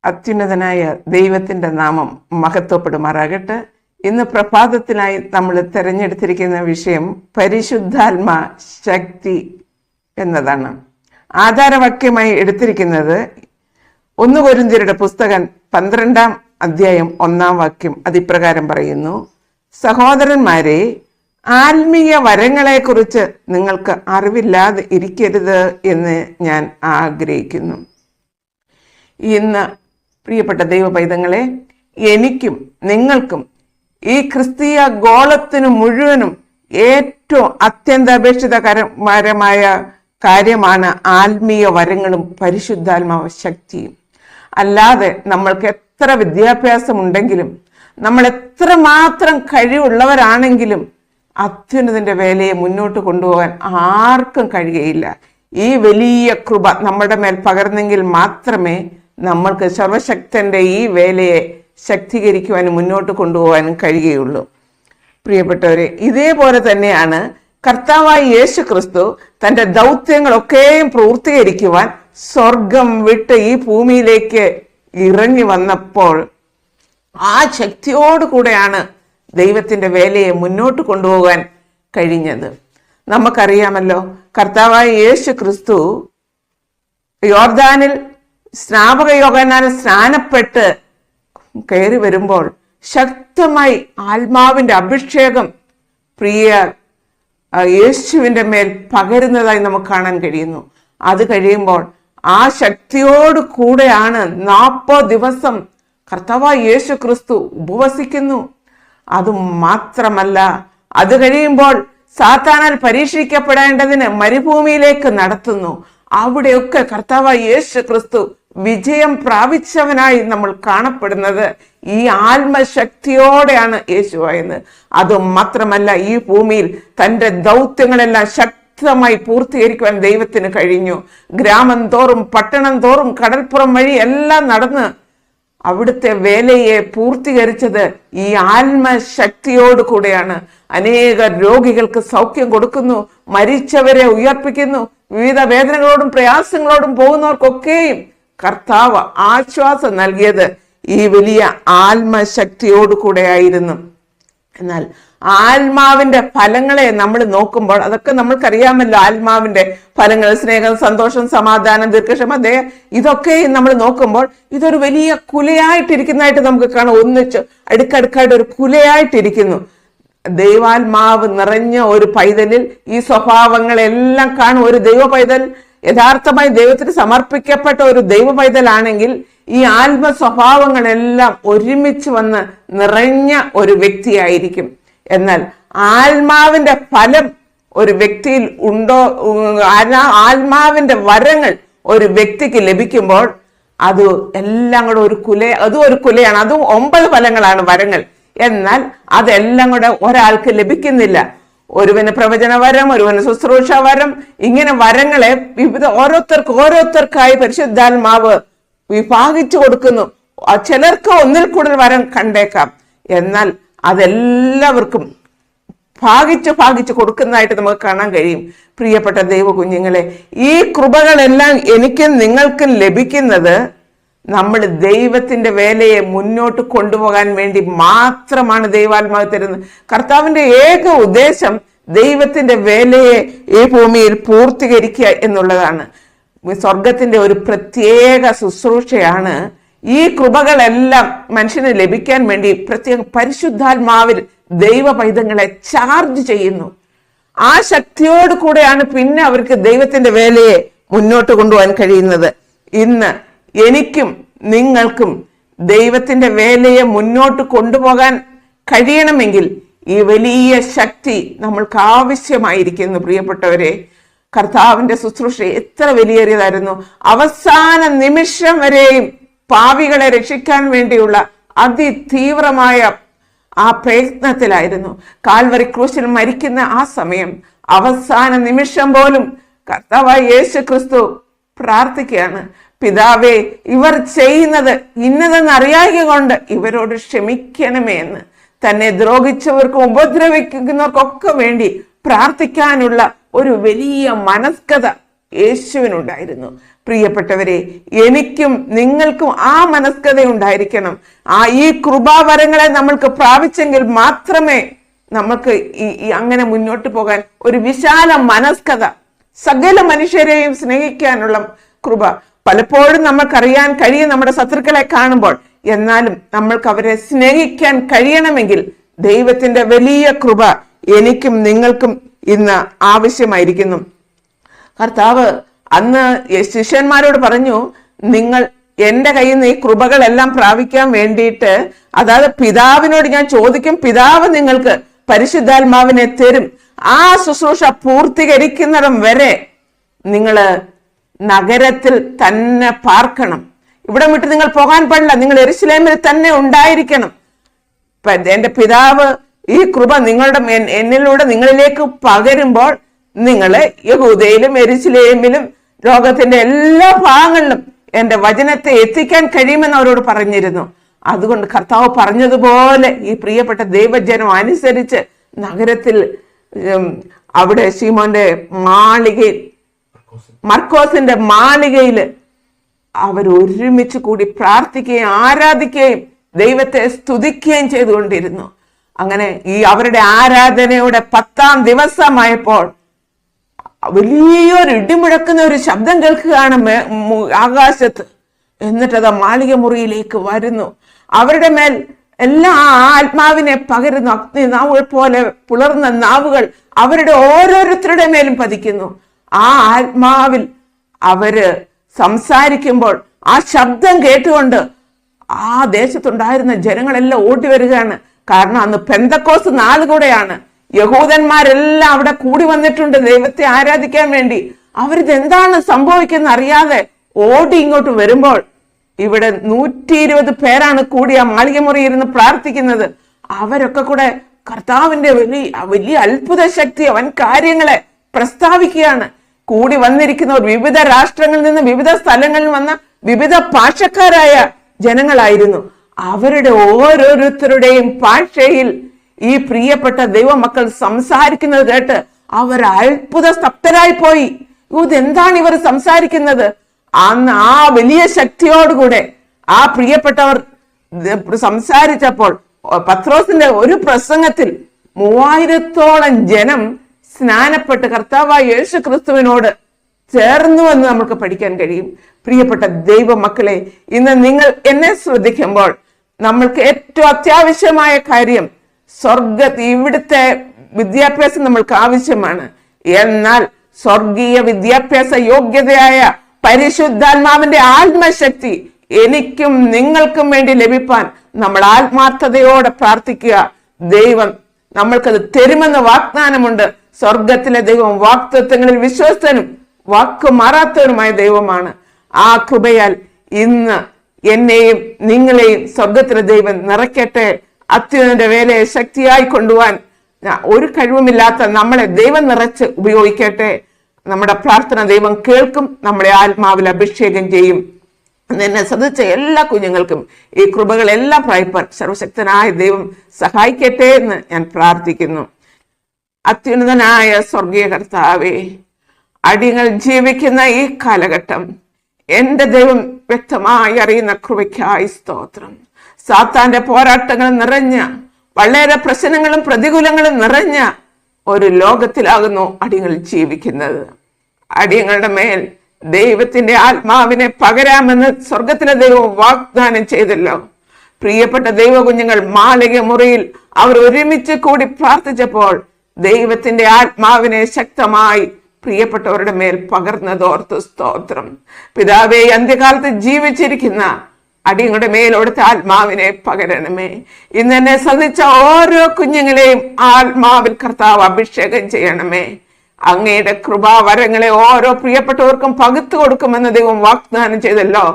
അത്യുന്നതനായ ദൈവത്തിൻ്റെ നാമം മഹത്വപ്പെടുമാറാകട്ടെ. ഇന്ന് പ്രഭാതത്തിനായി നമ്മൾ തിരഞ്ഞെടുത്തിരിക്കുന്ന വിഷയം പരിശുദ്ധാത്മ ശക്തി എന്നതാണ്. ആധാരവാക്യമായി എടുത്തിരിക്കുന്നത് 1 കൊരിന്ത്യരുടെ പുസ്തകം 12-ാം അധ്യായം 1-ാം വാക്യം. അതിപ്രകാരം പറയുന്നു: സഹോദരന്മാരെ, ആത്മീയ വരങ്ങളെക്കുറിച്ച് നിങ്ങൾക്ക് അറിവില്ലാതെ ഇരിക്കരുത് എന്ന് ഞാൻ ആഗ്രഹിക്കുന്നു. ഇന്ന് പ്രിയപ്പെട്ട ദൈവ പൈതങ്ങളെ, എനിക്കും നിങ്ങൾക്കും ഈ ക്രിസ്തീയ ഗോളത്തിന് മുഴുവനും ഏറ്റവും അത്യന്താപേക്ഷിതകരമായ കാര്യമാണ് ആത്മീയ വരങ്ങളും പരിശുദ്ധാത്മാവ ശക്തിയും. അല്ലാതെ നമ്മൾക്ക് എത്ര വിദ്യാഭ്യാസം ഉണ്ടെങ്കിലും, നമ്മൾ എത്രമാത്രം കഴിവുള്ളവരാണെങ്കിലും അത്യുന്നതന്റെ വേലയെ മുന്നോട്ട് കൊണ്ടുപോകാൻ ആർക്കും കഴിയുകയില്ല. ഈ വലിയ കൃപ നമ്മുടെ മേൽ പകർന്നെങ്കിൽ മാത്രമേ നമ്മൾക്ക് സർവശക്തന്റെ ഈ വേലയെ ശക്തീകരിക്കുവാനും മുന്നോട്ട് കൊണ്ടുപോകാനും കഴിയുകയുള്ളൂ. പ്രിയപ്പെട്ടവരെ, ഇതേപോലെ തന്നെയാണ് കർത്താവായ യേശു ക്രിസ്തു തൻ്റെ ദൗത്യങ്ങളൊക്കെയും പൂർത്തീകരിക്കുവാൻ സ്വർഗം വിട്ട് ഈ ഭൂമിയിലേക്ക് ഇറങ്ങി വന്നപ്പോൾ ആ ശക്തിയോടുകൂടെയാണ് ദൈവത്തിൻ്റെ വേലയെ മുന്നോട്ട് കൊണ്ടുപോകാൻ കഴിഞ്ഞത്. നമുക്കറിയാമല്ലോ, കർത്താവായ യേശു ക്രിസ്തു യോർദാനിൽ സ്നാപക യോഹന്നാൻ സ്നാനപ്പെട്ട് കയറി വരുമ്പോൾ ശക്തമായി ആത്മാവിൻ്റെ അഭിഷേകം പ്രിയ യേശുവിൻ്റെ മേൽ പകരുന്നതായി നമുക്ക് കാണാൻ കഴിയുന്നു. അത് കഴിയുമ്പോൾ ആ ശക്തിയോട് കൂടെയാണ് 40 ദിവസം കർത്താവായ യേശു ക്രിസ്തു ഉപവസിക്കുന്നു. അതുമാത്രമല്ല, അത് കഴിയുമ്പോൾ സാത്താനാൽ പരീക്ഷിക്കപ്പെടേണ്ടതിന് മരുഭൂമിയിലേക്ക് നടത്തുന്നു. അവിടെയൊക്കെ കർത്താവായ യേശു ക്രിസ്തു വിജയം പ്രാപിച്ചവനായി നമ്മൾ കാണപ്പെടുന്നത് ഈ ആത്മശക്തിയോടെയാണ് യേശുവായത്. അതുമാത്രമല്ല, ഈ ഭൂമിയിൽ തൻ്റെ ദൗത്യങ്ങളെല്ലാം ശക്തമായി പൂർത്തീകരിക്കുവാൻ ദൈവത്തിന് കഴിഞ്ഞു. ഗ്രാമം തോറും പട്ടണം തോറും കടൽപ്പുറം വഴി എല്ലാം നടന്ന് അവിടുത്തെ വേലയെ പൂർത്തീകരിച്ചത് ഈ ആത്മശക്തിയോട് കൂടെയാണ്. അനേക രോഗികൾക്ക് സൗഖ്യം കൊടുക്കുന്നു, മരിച്ചവരെ ഉയർപ്പിക്കുന്നു, വിവിധ വേദനകളോടും പ്രയാസങ്ങളോടും പോകുന്നവർക്കൊക്കെയും കർത്താവ് ആശ്വാസം നൽകിയത് ഈ വലിയ ആത്മശക്തിയോട് കൂടെയായിരുന്നു. എന്നാൽ ആത്മാവിന്റെ ഫലങ്ങളെ നമ്മൾ നോക്കുമ്പോൾ, അതൊക്കെ നമ്മൾക്കറിയാമല്ലോ, ആത്മാവിന്റെ ഫലങ്ങൾ സ്നേഹം, സന്തോഷം, സമാധാനം, ദീർഘക്ഷമ, ദയ, ഇതൊക്കെ നമ്മൾ നോക്കുമ്പോൾ ഇതൊരു വലിയ കുലയായിട്ടിരിക്കുന്നതായിട്ട് നമുക്ക് കാണാം. ഒന്നിച്ച് അടുക്കടുക്കായിട്ട് ഒരു കുലയായിട്ടിരിക്കുന്നു. ദൈവാത്മാവ് നിറഞ്ഞ ഒരു പൈതലിൽ ഈ സ്വഭാവങ്ങളെല്ലാം കാണും. ഒരു ദൈവ പൈതൽ യഥാർത്ഥമായി ദൈവത്തിന് സമർപ്പിക്കപ്പെട്ട ഒരു ദൈവ പൈതലാണെങ്കിൽ ഈ ആത്മ സ്വഭാവങ്ങളെല്ലാം ഒരുമിച്ച് വന്ന് നിറഞ്ഞ ഒരു വ്യക്തിയായിരിക്കും. എന്നാൽ ആത്മാവിന്റെ ഫലം ഒരു വ്യക്തിയിൽ ഉണ്ടോ, ആത്മാവിന്റെ വരങ്ങൾ ഒരു വ്യക്തിക്ക് ലഭിക്കുമ്പോൾ അത് എല്ലാം കൂടെ അതും ഒരു കുലയാണ്. അതും 9 ഫലങ്ങളാണ് വരങ്ങൾ. എന്നാൽ അതെല്ലാം കൂടെ ഒരാൾക്ക് ലഭിക്കുന്നില്ല. ഒരുവന് പ്രവചന വരം, ഒരുവന് ശുശ്രൂഷ വരം, ഇങ്ങനെ വരങ്ങളെ വിവിധ ഓരോരുത്തർക്കായി പരിശുദ്ധാത്മാവ് വിഭാഗിച്ചു കൊടുക്കുന്നു. ചിലർക്ക് ഒന്നിൽ കൂടുതൽ വരം കണ്ടേക്കാം. എന്നാൽ അതെല്ലാവർക്കും ഭാഗിച്ച് കൊടുക്കുന്നതായിട്ട് നമുക്ക് കാണാൻ കഴിയും. പ്രിയപ്പെട്ട ദൈവ കുഞ്ഞുങ്ങളെ, ഈ കൃപകളെല്ലാം എനിക്കും നിങ്ങൾക്കും ലഭിക്കുന്നത് നമ്മൾ ദൈവത്തിന്റെ വേലയെ മുന്നോട്ട് കൊണ്ടുപോകാൻ വേണ്ടി മാത്രമാണ് ദൈവാത്മാവ് തരുന്നത്. കർത്താവിന്റെ ഏക ഉദ്ദേശം ദൈവത്തിന്റെ വേലയെ ഈ ഭൂമിയിൽ പൂർത്തീകരിക്കുക എന്നുള്ളതാണ്. സ്വർഗത്തിന്റെ ഒരു പ്രത്യേക ശുശ്രൂഷയാണ്. ഈ കൃപകളെല്ലാം മനുഷ്യന് ലഭിക്കാൻ വേണ്ടി പ്രത്യേക പരിശുദ്ധാത്മാവിൽ ദൈവ പൈതങ്ങളെ ചാർജ് ചെയ്യുന്നു. ആ ശക്തിയോട് കൂടെയാണ് പിന്നെ അവർക്ക് ദൈവത്തിന്റെ വേലയെ മുന്നോട്ട് കൊണ്ടുപോകാൻ കഴിയുന്നത്. ഇന്ന് എനിക്കും നിങ്ങൾക്കും ദൈവത്തിന്റെ വേലയെ മുന്നോട്ട് കൊണ്ടുപോകാൻ കഴിയണമെങ്കിൽ ഈ വലിയ ശക്തി നമ്മൾക്ക് ആവശ്യമായിരിക്കുന്നു. പ്രിയപ്പെട്ടവരെ, കർത്താവിന്റെ ശുശ്രൂഷ എത്ര വലിയേറിയതായിരുന്നു. അവസാന നിമിഷം വരെയും പാപികളെ രക്ഷിക്കാൻ വേണ്ടിയുള്ള അതിതീവ്രമായ ആ പ്രയത്നത്തിലായിരുന്നു. കാൽവരി ക്രൂശിൽ മരിക്കുന്ന ആ സമയം, അവസാന നിമിഷം പോലും കർത്താവായ യേശു ക്രിസ്തു പ്രാർത്ഥിക്കുകയാണ്: പിതാവേ, ഇവർ ചെയ്യുന്നത് ഇന്നതെന്ന് അറിയായ കൊണ്ട് ഇവരോട് ക്ഷമിക്കണമേ എന്ന്. തന്നെ ദ്രോഹിച്ചവർക്കും ഉപദ്രവിക്കുന്നവർക്കൊക്കെ വേണ്ടി പ്രാർത്ഥിക്കാനുള്ള ഒരു വലിയ മനസ്കത യേശുവിനുണ്ടായിരുന്നു. പ്രിയപ്പെട്ടവരെ, എനിക്കും നിങ്ങൾക്കും ആ മനസ്കത ഉണ്ടായിരിക്കണം. ഈ കൃപാവരങ്ങളെ നമ്മൾക്ക് പ്രാപിച്ചെങ്കിൽ മാത്രമേ നമുക്ക് അങ്ങനെ മുന്നോട്ട് പോകാൻ ഒരു വിശാല മനസ്കത, സകല മനുഷ്യരെയും സ്നേഹിക്കാനുള്ള കൃപ. പലപ്പോഴും നമ്മൾക്കറിയാൻ കഴിയും നമ്മുടെ ശത്രുക്കളെ കാണുമ്പോൾ, എന്നാലും നമ്മൾക്ക് അവരെ സ്നേഹിക്കാൻ കഴിയണമെങ്കിൽ ദൈവത്തിന്റെ വലിയ കൃപ എനിക്കും നിങ്ങൾക്കും ഇന്ന് ആവശ്യമായിരിക്കുന്നു. കർത്താവ് അന്ന് ശിഷ്യന്മാരോട് പറഞ്ഞു, നിങ്ങൾ എന്റെ കയ്യിൽ നിന്ന് ഈ കൃപകളെല്ലാം പ്രാപിക്കാൻ വേണ്ടിയിട്ട്, അതായത് പിതാവിനോട് ഞാൻ ചോദിക്കും, പിതാവ് നിങ്ങൾക്ക് പരിശുദ്ധാത്മാവിനെ തരും. ആ ശുശ്രൂഷ പൂർത്തീകരിക്കുന്നിടം വരെ നിങ്ങള് നഗരത്തിൽ തന്നെ പാർക്കണം. ഇവിടെ വിട്ട് നിങ്ങൾ പോകാൻ പാടില്ല. നിങ്ങൾ യെരൂശലേമിൽ തന്നെ ഉണ്ടായിരിക്കണം. എന്റെ പിതാവ് ഈ കൃപ എന്നിലൂടെ നിങ്ങളിലേക്ക് പകരുമ്പോൾ നിങ്ങള് യഹൂദയിലും യെരൂശലേമിലും ലോകത്തിന്റെ എല്ലാ ഭാഗങ്ങളിലും എന്റെ വചനത്തെ എത്തിക്കാൻ കഴിയുമെന്ന് അവരോട് പറഞ്ഞിരുന്നു. അതുകൊണ്ട് കർത്താവ് പറഞ്ഞതുപോലെ ഈ പ്രിയപ്പെട്ട ദൈവജനം അനുസരിച്ച് നഗരത്തിൽ അവിടെ ശീമോന്റെ മാളികയിൽ, മർക്കോസിന്റെ മാളികയിൽ അവർ ഒരുമിച്ച് കൂടി പ്രാർത്ഥിക്കുകയും ആരാധിക്കുകയും ദൈവത്തെ സ്തുതിക്കുകയും ചെയ്തുകൊണ്ടിരുന്നു. അങ്ങനെ ഈ അവരുടെ ആരാധനയുടെ 10-ാം ദിവസമായപ്പോൾ വലിയൊരു ഇടിമുഴക്കുന്ന ഒരു ശബ്ദം കേൾക്കുകയാണ് ആകാശത്ത്. എന്നിട്ടത് മാളിക മുറിയിലേക്ക് വരുന്നു. അവരുടെ മേൽ എല്ലാ ആത്മാവിനെ പകരുന്നു. അഗ്നി നാവുകൾ പോലെ പുലർന്ന നാവുകൾ അവരുടെ ഓരോരുത്തരുടെ മേലും പതിക്കുന്നു. ആ ആത്മാവിൽ അവര് സംസാരിക്കുമ്പോൾ ആ ശബ്ദം കേട്ടുകൊണ്ട് ആ ദേശത്തുണ്ടായിരുന്ന ജനങ്ങളെല്ലാം ഓടി വരികയാണ്. കാരണം അന്ന് പെന്തക്കോസ്ത് നാൾ കൂടെയാണ്. യഹൂദന്മാരെല്ലാം അവിടെ കൂടി വന്നിട്ടുണ്ട് ദൈവത്തെ ആരാധിക്കാൻ വേണ്ടി. അവരിതെന്താണ് സംഭവിക്കുന്ന അറിയാതെ ഓടി ഇങ്ങോട്ട് വരുമ്പോൾ ഇവിടെ 120 പേരാണ് കൂടി ആ മാളിക മുറിയിൽ ഇരുന്ന് പ്രാർത്ഥിക്കുന്നത്. അവരൊക്കെ കൂടെ കർത്താവിന്റെ വലിയ അത്ഭുത ശക്തി, അവൻ കാര്യങ്ങളെ പ്രസ്താവിക്കുകയാണ്. കൂടി വന്നിരിക്കുന്നവർ വിവിധ രാഷ്ട്രങ്ങളിൽ നിന്ന്, വിവിധ സ്ഥലങ്ങളിൽ വന്ന വിവിധ ഭാഷക്കാരായ ജനങ്ങളായിരുന്നു. അവരുടെ ഓരോരുത്തരുടെയും ഭാഷയിൽ ഈ പ്രിയപ്പെട്ട ദൈവമക്കൾ സംസാരിക്കുന്നത് കേട്ട് അവർ അത്ഭുത സ്തബ്ധരായി പോയി. ഇതെന്താണ് ഇവർ സംസാരിക്കുന്നത്? അന്ന് ആ വലിയ ശക്തിയോടുകൂടെ ആ പ്രിയപ്പെട്ടവർ സംസാരിച്ചപ്പോൾ പത്രോസിന്റെ ഒരു പ്രസംഗത്തിൽ 3000-ഓളം ജനം സ്നാനപ്പെട്ട് കർത്താവായ യേശു ക്രിസ്തുവിനോട് ചേർന്നുവെന്ന് നമുക്ക് പഠിക്കാൻ കഴിയും. പ്രിയപ്പെട്ട ദൈവമക്കളെ, ഇന്ന് നിങ്ങൾ എന്നെ ശ്രദ്ധിക്കുമ്പോൾ നമ്മൾക്ക് ഏറ്റവും അത്യാവശ്യമായ കാര്യം ഇവിടുത്തെ വിദ്യാഭ്യാസം നമ്മൾക്ക് ആവശ്യമാണ്. എന്നാൽ സ്വർഗീയ വിദ്യാഭ്യാസ യോഗ്യതയായ പരിശുദ്ധാത്മാവിന്റെ ആത്മശക്തി എനിക്കും നിങ്ങൾക്കും വേണ്ടി ലഭിപ്പാൻ നമ്മൾ ആത്മാർത്ഥതയോടെ പ്രാർത്ഥിക്കുക. ദൈവം നമ്മൾക്കത് തരുമെന്ന് വാഗ്ദാനമുണ്ട്. സ്വർഗത്തിലെ ദൈവം വാഗ്ദത്തങ്ങളിൽ വിശ്വസ്തനും വാക്ക് മാറാത്തവനുമായ ദൈവമാണ്. ആ കൃപയാൽ ഇന്ന് എന്നെയും നിങ്ങളെയും സ്വർഗത്തിലെ ദൈവം നിറയ്ക്കട്ടെ. അത്യുന്നതന്റെ വേലയെ ശക്തിയായി കൊണ്ടുപോകാൻ ഒരു കഴിവുമില്ലാത്ത നമ്മളെ ദൈവം നിറച്ച് ഉപയോഗിക്കട്ടെ. നമ്മുടെ പ്രാർത്ഥന ദൈവം കേൾക്കും, നമ്മളെ ആത്മാവിൽ അഭിഷേകം ചെയ്യും. എന്നെ ശ്രദ്ധിച്ച എല്ലാ കുഞ്ഞുങ്ങൾക്കും ഈ കൃപകളെല്ലാം പ്രാപിപ്പാൻ സർവശക്തനായ ദൈവം സഹായിക്കട്ടെ എന്ന് ഞാൻ പ്രാർത്ഥിക്കുന്നു. അത്യുന്നതനായ സ്വർഗീയ കർത്താവേ, അടിയങ്ങൾ ജീവിക്കുന്ന ഈ കാലഘട്ടം എന്റെ ദൈവം വ്യക്തമായി അറിയുന്ന കൃപയ്ക്കായി സ്തോത്രം. സാത്താന്റെ പോരാട്ടങ്ങൾ നിറഞ്ഞ, വളരെ പ്രശ്നങ്ങളും പ്രതികൂലങ്ങളും നിറഞ്ഞ ഒരു ലോകത്തിലാകുന്നു അടിയങ്ങൾ ജീവിക്കുന്നത്. അടിയങ്ങളുടെ മേൽ ദൈവത്തിന്റെ ആത്മാവിനെ പകരാമെന്ന് സ്വർഗത്തിലെ ദൈവം വാഗ്ദാനം ചെയ്തല്ലോ. പ്രിയപ്പെട്ട ദൈവ കുഞ്ഞുങ്ങൾ മാളിക മുറിയിൽ അവർ ഒരുമിച്ച് കൂടി പ്രാർത്ഥിച്ചപ്പോൾ ദൈവത്തിന്റെ ആത്മാവിനെ ശക്തമായി പ്രിയപ്പെട്ടവരുടെ മേൽ പകർന്നതോർത്ത് സ്തോത്രം. പിതാവേ, അന്ത്യകാലത്ത് ജീവിച്ചിരിക്കുന്ന അടിയങ്ങളുടെ മേലോടുത്ത ആത്മാവിനെ പകരണമേ. ഇന്ന് എന്നെ ശ്രദ്ധിച്ച ഓരോ കുഞ്ഞുങ്ങളെയും ആത്മാവിൽ കർത്താവ് അഭിഷേകം ചെയ്യണമേ. അങ്ങയുടെ കൃപാവരങ്ങളെ ഓരോ പ്രിയപ്പെട്ടവർക്കും പകുത്തു കൊടുക്കുമെന്ന് ദൈവം വാഗ്ദാനം ചെയ്തല്ലോ.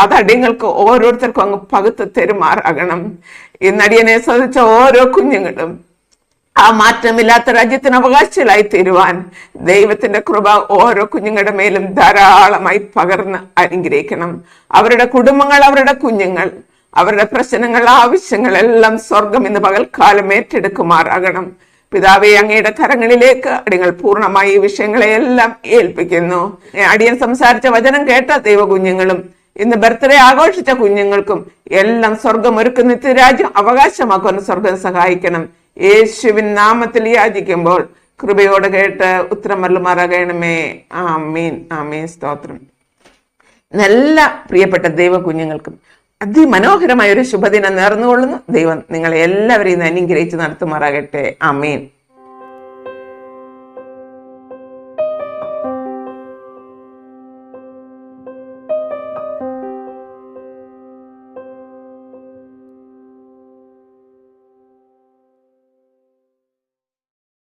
അത് അടിയങ്ങൾക്ക് ഓരോരുത്തർക്കും അങ്ങ് പകുത്ത് തെരുമാറാകണം. ഇന്നടിയനെ ശ്രദ്ധിച്ച ഓരോ കുഞ്ഞുങ്ങളും ആ മാറ്റമില്ലാത്ത രാജ്യത്തിന് അവകാശികളായി തീരുവാൻ ദൈവത്തിന്റെ കൃപ ഓരോ കുഞ്ഞുങ്ങളുടെ മേലും ധാരാളമായി പകർന്ന് അനുഗ്രഹിക്കണം. അവരുടെ കുടുംബങ്ങൾ, അവരുടെ കുഞ്ഞുങ്ങൾ, അവരുടെ പ്രശ്നങ്ങൾ, ആവശ്യങ്ങൾ എല്ലാം സ്വർഗം ഇന്ന് പകൽക്കാലം ഏറ്റെടുക്കുമാറാകണം. പിതാവെ, അങ്ങയുടെ കരങ്ങളിലേക്ക് അടിയങ്ങൾ പൂർണ്ണമായി ഈ വിഷയങ്ങളെയെല്ലാം ഏൽപ്പിക്കുന്നു. അടിയൻ സംസാരിച്ച വചനം കേട്ട ദൈവ കുഞ്ഞുങ്ങളും ഇന്ന് ബർത്ത്ഡേ ആഘോഷിച്ച കുഞ്ഞുങ്ങൾക്കും എല്ലാം സ്വർഗം ഒരുക്കുന്ന നിത്യരാജ്യം അവകാശമാക്കാൻ സ്വർഗം സഹായിക്കണം. യേശുവിൻ നാമത്തിൽ യാചിക്കുമ്പോൾ കൃപയോടെ കേട്ട് ഉത്തരം മരളുമാറാകണമേ. ആമീൻ, ആമീൻ, സ്തോത്രം. എല്ലാ പ്രിയപ്പെട്ട ദൈവ കുഞ്ഞുങ്ങൾക്കും അതിമനോഹരമായ ഒരു ശുഭദിനം നേർന്നുകൊള്ളുന്നു. ദൈവം നിങ്ങളെ എല്ലാവരെയും അനുഗ്രഹിച്ച് നടത്തുമാറാകട്ടെ. ആമീൻ.